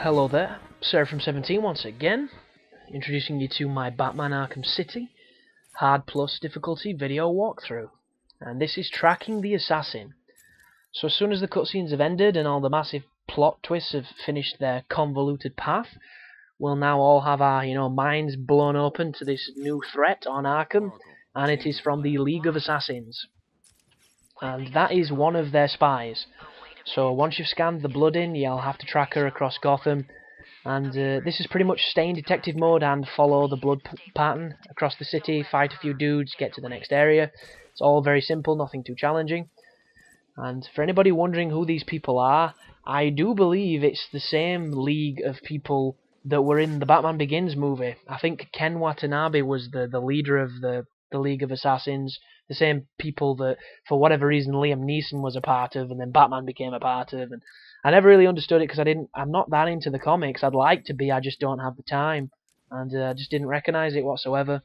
Hello there, Seraphim17 once again, introducing you to my Batman Arkham City Hard Plus difficulty video walkthrough. And this is tracking the assassin. So as soon as the cutscenes have ended and all the massive plot twists have finished their convoluted path, we'll now all have our, minds blown open to this new threat on Arkham, and it is from the League of Assassins. And that is one of their spies. So once you've scanned the blood in, you'll have to track her across Gotham, and this is pretty much stay in detective mode and follow the blood pattern across the city, fight a few dudes, get to the next area. It's all very simple, nothing too challenging. And for anybody wondering who these people are, I do believe it's the same league of people that were in the Batman Begins movie. I think Ken Watanabe was the leader of the League of Assassins, the same people that, for whatever reason, Liam Neeson was a part of, and then Batman became a part of. And I never really understood it because I'm not that into the comics. I'd like to be, I just don't have the time, and I just didn't recognize it whatsoever.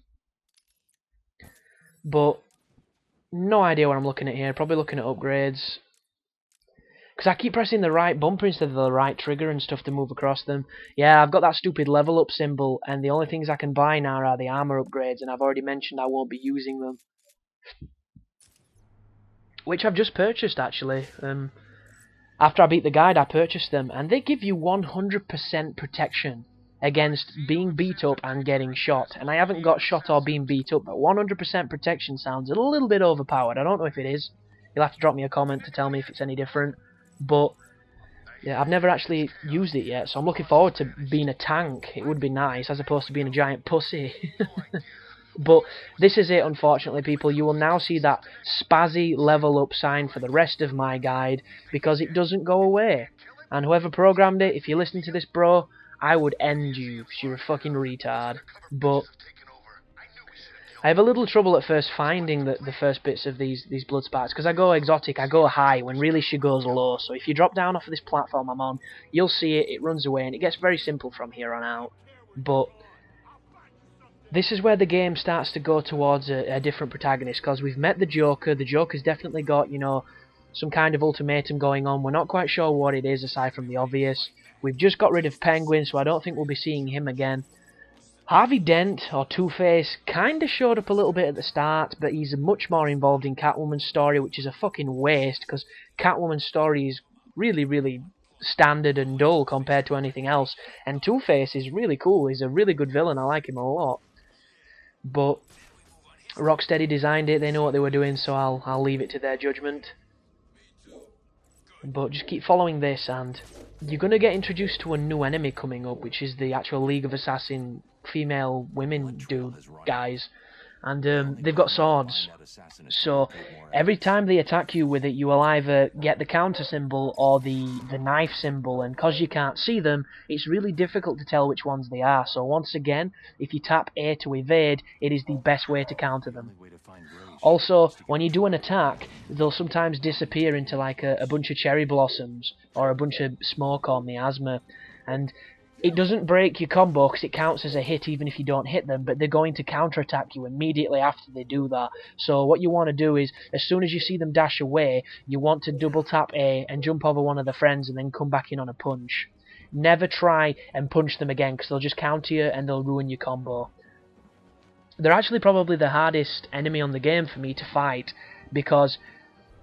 But no idea what I'm looking at here. Probably looking at upgrades, because I keep pressing the right bumper instead of the right trigger and stuff to move across them. Yeah, I've got that stupid level up symbol, and the only things I can buy now are the armour upgrades, and I've already mentioned I won't be using them. Which I've just purchased, actually. After I beat the guide, I purchased them, and they give you 100% protection against being beat up and getting shot. And I haven't got shot or been beat up, but 100% protection sounds a little bit overpowered. I don't know if it is. You'll have to drop me a comment to tell me if it's any different. But yeah, I've never actually used it yet, so I'm looking forward to being a tank. It would be nice, as opposed to being a giant pussy. But this is it, unfortunately, people. You will now see that spazzy level up sign for the rest of my guide, because it doesn't go away. And whoever programmed it, if you're listening to this, bro, I would end you, because you're a fucking retard. But I have a little trouble at first finding the first bits of these blood sparks, because I go exotic, I go high, when really she goes low. So if you drop down off of this platform I'm on, you'll see it, it runs away, and it gets very simple from here on out. But this is where the game starts to go towards a different protagonist, because we've met the Joker. The Joker's definitely got, some kind of ultimatum going on. We're not quite sure what it is, aside from the obvious. We've just got rid of Penguin, so I don't think we'll be seeing him again. Harvey Dent, or Two-Face, kinda showed up a little bit at the start, but he's much more involved in Catwoman's story, which is a fucking waste, because Catwoman's story is really, really standard and dull compared to anything else. And Two-Face is really cool. He's a really good villain. I like him a lot. But Rocksteady designed it, they know what they were doing, so I'll leave it to their judgment. But just keep following this, and you're going to get introduced to a new enemy coming up, which is the actual League of Assassin female women guys. And they've got swords, so every time they attack you with it, you will either get the counter symbol or the knife symbol, and because you can't see them, it's really difficult to tell which ones they are. So once again, if you tap A to evade, it is the best way to counter them. Also, when you do an attack, they'll sometimes disappear into like a bunch of cherry blossoms or a bunch of smoke or miasma, and it doesn't break your combo because it counts as a hit even if you don't hit them, but they're going to counterattack you immediately after they do that. So what you want to do is, as soon as you see them dash away, you want to double tap A and jump over one of the friends and then come back in on a punch. Never try and punch them again, because they'll just counter you and they'll ruin your combo. They're actually probably the hardest enemy on the game for me to fight, because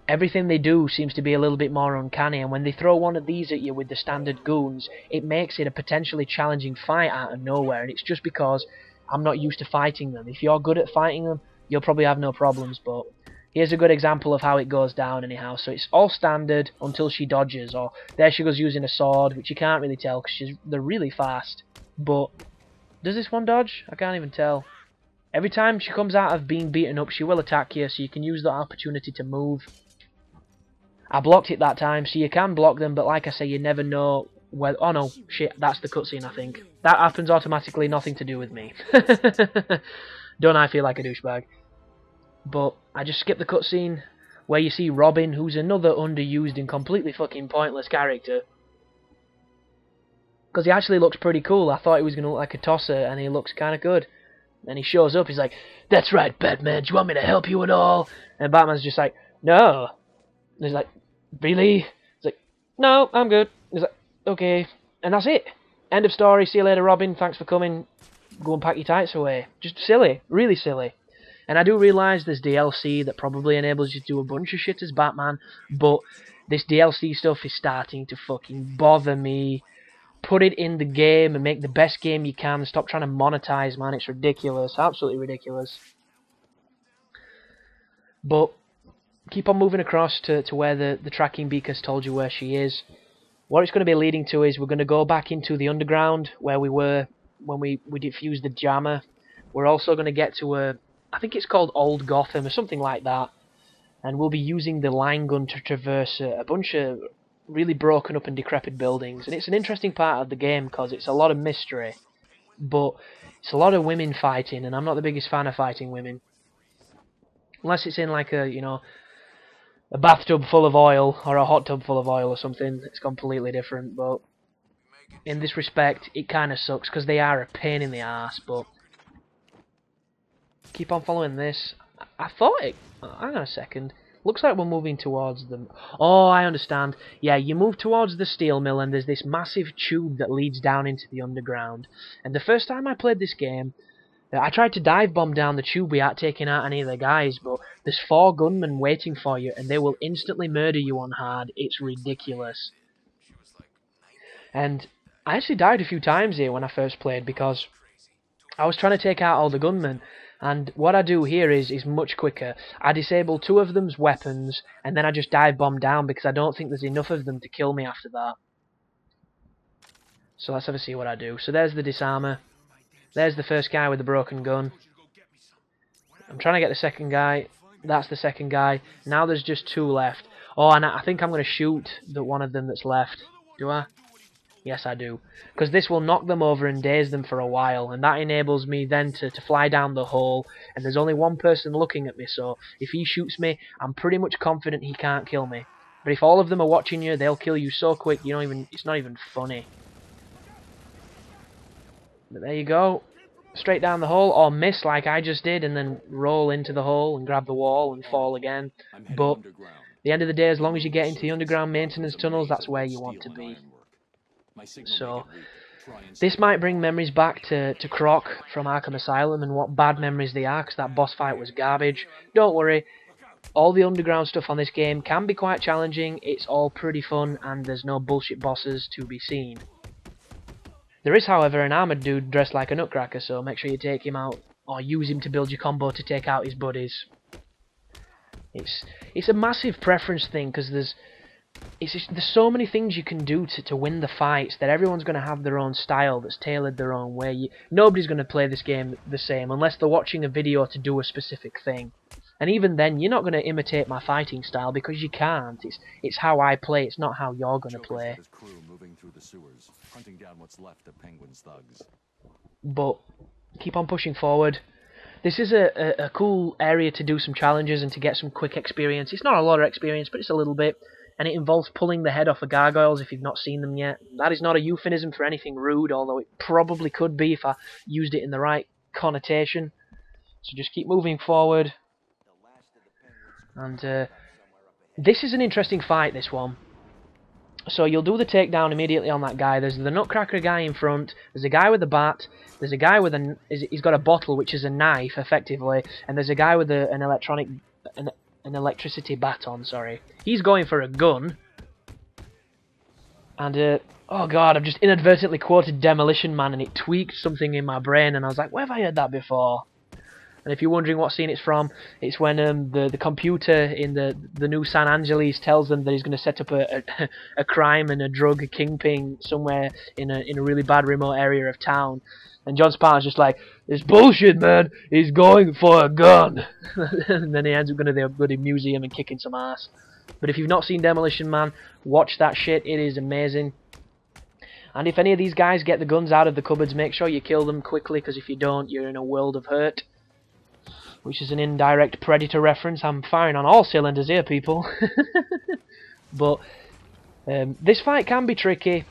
everything they do seems to be a little bit more uncanny, and when they throw one of these at you with the standard goons, it makes it a potentially challenging fight out of nowhere, and it's just because I'm not used to fighting them. If you're good at fighting them, you'll probably have no problems, but here's a good example of how it goes down anyhow. So it's all standard until she dodges, or there she goes using a sword, which you can't really tell because they're really fast. But does this one dodge? I can't even tell. Every time she comes out of being beaten up, she will attack you, so you can use that opportunity to move. I blocked it that time, so you can block them, but like I say, you never know whether... Oh no, shit, that's the cutscene, I think. That happens automatically, nothing to do with me. Don't I feel like a douchebag? But I just skipped the cutscene where you see Robin, who's another underused and completely fucking pointless character. Because he actually looks pretty cool. I thought he was going to look like a tosser, and he looks kind of good. And he shows up, he's like, "That's right, Batman, do you want me to help you at all?" And Batman's just like, "No." And he's like, "Really?" He's like, "No, I'm good." He's like, "Okay." And that's it. end of story. See you later, Robin. Thanks for coming. Go and pack your tights away. Just silly. Really silly. And I do realise there's DLC that probably enables you to do a bunch of shit as Batman, but this DLC stuff is starting to fucking bother me. Put it in the game and make the best game you can. Stop trying to monetize, man. It's ridiculous. Absolutely ridiculous. But keep on moving across to where the tracking beacon's told you where she is. What it's going to be leading to is we're going to go back into the underground where we were when we defused the jammer. We're also going to get to I think it's called Old Gotham or something like that. And we'll be using the line gun to traverse a bunch of really broken up and decrepit buildings. And it's an interesting part of the game because it's a lot of mystery. But it's a lot of women fighting, and I'm not the biggest fan of fighting women. Unless it's in like a, you know, a bathtub full of oil or a hot tub full of oil or something. It's completely different. But in this respect, it kind of sucks because they are a pain in the ass. But keep on following this. I thought it... hang on a second. Looks like we're moving towards them. Oh, I understand. Yeah, you move towards the steel mill and there's this massive tube that leads down into the underground. And the first time I played this game, I tried to dive bomb down the tube without taking out any of the guys, but there's 4 gunmen waiting for you and they will instantly murder you on hard. It's ridiculous. And I actually died a few times here when I first played because I was trying to take out all the gunmen. And what I do here is much quicker. I disable 2 of them's weapons, and then I just dive bomb down because I don't think there's enough of them to kill me after that. So let's have a see what I do. So there's the disarmer. There's the first guy with the broken gun. I'm trying to get the second guy. That's the second guy. Now there's just 2 left. Oh, and I think I'm going to shoot the one of them that's left. Do I? Yes, I do. Because this will knock them over and daze them for a while, and that enables me then to fly down the hole, and there's only one person looking at me, so if he shoots me, I'm pretty much confident he can't kill me. But if all of them are watching you, they'll kill you so quick, it's not even funny. But there you go. Straight down the hole, or miss like I just did, and then roll into the hole and grab the wall and fall again. But at the end of the day, as long as you get into the underground maintenance tunnels, that's where you want to be. So, this might bring memories back to Croc from Arkham Asylum, and what bad memories they are, because that boss fight was garbage. Don't worry, all the underground stuff on this game can be quite challenging, it's all pretty fun, and there's no bullshit bosses to be seen. There is, however, an armoured dude dressed like a nutcracker, so make sure you take him out, or use him to build your combo to take out his buddies. It's a massive preference thing, because there's so many things you can do to win the fights that everyone's going to have their own style that's tailored their own way. Nobody's going to play this game the same unless they're watching a video to do a specific thing. And even then, you're not going to imitate my fighting style because you can't. It's how I play, it's not how you're going to play. But keep on pushing forward. This is a cool area to do some challenges and to get some quick experience. It's not a lot of experience, but it's a little bit. And it involves pulling the head off of gargoyles if you've not seen them yet. That is not a euphemism for anything rude, although it probably could be if I used it in the right connotation. So just keep moving forward. And this is an interesting fight, this one. So you'll do the takedown immediately on that guy. There's the nutcracker guy in front. There's a guy with a bat. There's a guy with he's got a bottle, which is a knife, effectively. And there's a guy with an electricity baton, sorry. He's going for a gun. And, oh god, I've just inadvertently quoted Demolition Man and it tweaked something in my brain and I was like, where have I heard that before? And if you're wondering what scene it's from, it's when the computer in the new San Angeles tells them that he's going to set up a crime and a drug kingpin somewhere in a really bad remote area of town. And John Spartan's just like, it's bullshit, man. He's going for a gun. And then he ends up going to the bloody museum and kicking some ass. But if you've not seen Demolition Man, watch that shit. It is amazing. And if any of these guys get the guns out of the cupboards, make sure you kill them quickly, because if you don't, you're in a world of hurt. Which is an indirect Predator reference. I'm firing on all cylinders here, people. But this fight can be tricky.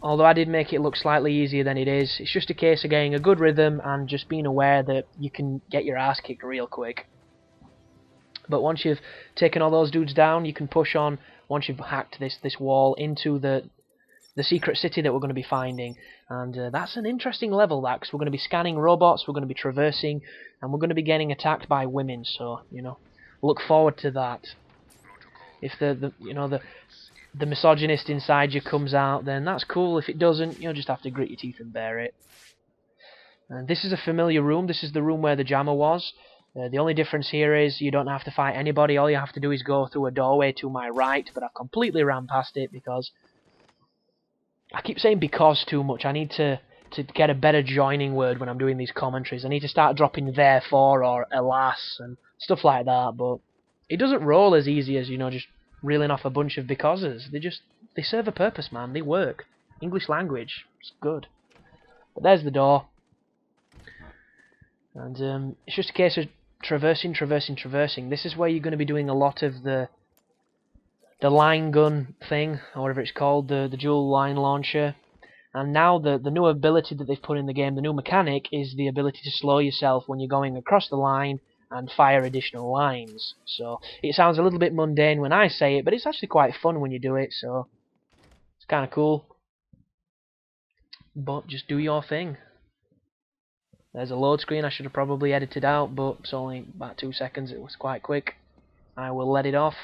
Although I did make it look slightly easier than it is. It's just a case of getting a good rhythm and just being aware that you can get your ass kicked real quick. But once you've taken all those dudes down, you can push on. Once you've hacked this wall into the the secret city that we're going to be finding. And that's an interesting level, that, because we're going to be scanning robots, we're going to be traversing, and we're going to be getting attacked by women. So, you know, look forward to that. If the misogynist inside you comes out, then that's cool. If it doesn't, you'll just have to grit your teeth and bear it. And this is a familiar room. This is the room where the jammer was. The only difference here is you don't have to fight anybody. All you have to do is go through a doorway to my right, but I've completely ran past it because I keep saying because too much. I need to get a better joining word when I'm doing these commentaries. I need to start dropping therefore or alas and stuff like that, but it doesn't roll as easy as, you know, just reeling off a bunch of becauses. They serve a purpose, man. They work. English language, it's good. But there's the door. And it's just a case of traversing. This is where you're going to be doing a lot of the line gun thing, or whatever it's called, the dual line launcher. And now the new ability that they've put in the game, the new mechanic, is the ability to slow yourself when you're going across the line and fire additional lines. So it sounds a little bit mundane when I say it, but it's actually quite fun when you do it, so it's kind of cool. But just do your thing. There's a load screen I should have probably edited out, but it's only about 2 seconds, it was quite quick. I will let it off.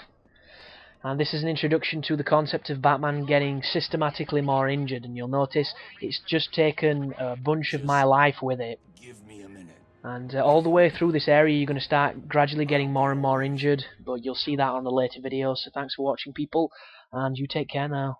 And this is an introduction to the concept of Batman getting systematically more injured, and you'll notice it's just taken a bunch of my life with it. Give me a minute. And all the way through this area you're going to start gradually getting more and more injured, but you'll see that on the later videos. So thanks for watching, people, and you take care now.